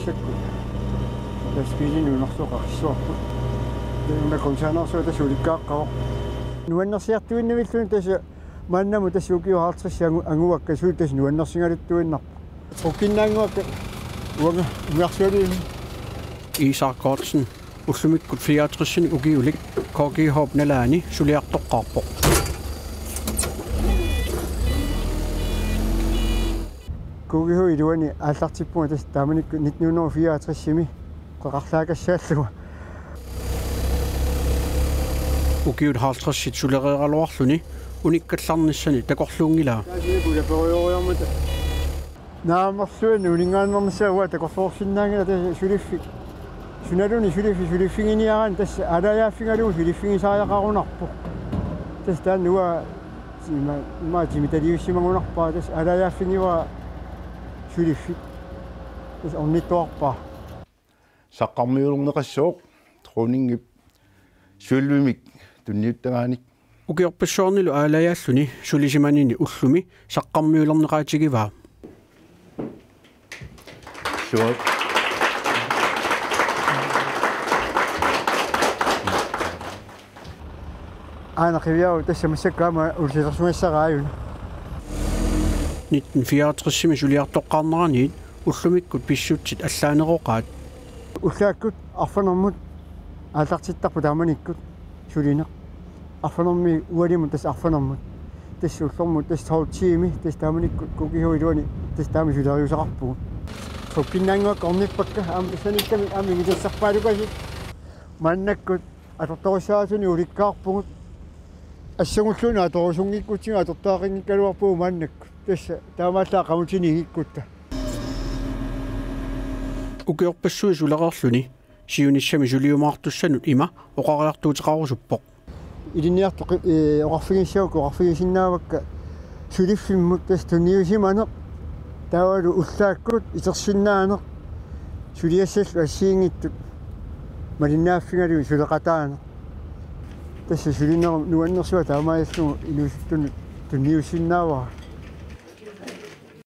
тассакку таспилин унарсоқарсуарпут наконсаанерсуа тасуликкааққаво нуаннерсиартуиннавиллуни таса мааннаму тассуукиуаартсисси агуакка суу тас нуаннерсингалуттуиннарпу оккиннаангуакка уанга уярсуалиими Isak Godsen ullumikku 64 ugiulik KG-hop nalaani suliartoqqaarpoq KG-hu iluani aallartippunga tas taamanikku 1964-simi qaqarlaakassaalluga ugiut 50 sulereeraluarluni unikkallarnissani takorluungilaa pulaperuoriormata naamerluani ulingaannernissaagua takorluorsinnaangila tas suliffik sunaluni suliffinginiaraan tas alajaafingalugu suliffingisaajaqarunarpoq tas taannuga ima timitaliussimagunarpaa tas alajaafingiwa suliffik tas ornittuarpaa saqqarmiulorneqassuuq truuningip suulvimik tunniuttagaanik ukiorpassuarnilu aalajaalluni sulisimanini ullumi saqqarmiulerneqaatigivaa suat aana qiviau tassamassakkama ullilersumassaraajuna 1964 suliartoqqaarneraniit ullumikkut pissutsit allaaneroqaat ullaakkut arfanermut aallartittarpu taamanikkut sulineq arfanermi ualimu tas arfanermut tas ullormut tas tautiimi tas taamanikkut kukihu iluani tas taami suleriusaqarpugut sokkinnaanguakka ornippakka aam tassanikkami aami ngitassarpaalukasi mannakkut atortorissaatuni ulikkaarpugut ассагуллуна аторусунгиккутсига атортаақингиккалуарпуу мааннакку тасса таамааллаа qamutinigikkutta ukiorpassuи сулеқарлуни сиуниссами сулиумаартуссанут има оқариартуутеқарусуппоқ илинниарту оқарфигиссауку оқарфигисиннаавакка сулиффиммут тас туниусиманеқ таавалу уллааккут итерсиннаанеқ сулиассаллу ассиингиттут малиннааффингалуи сулеқатаанеқ tässä sylinä nuennossa tämä ei sun iluistun tunniusinnaava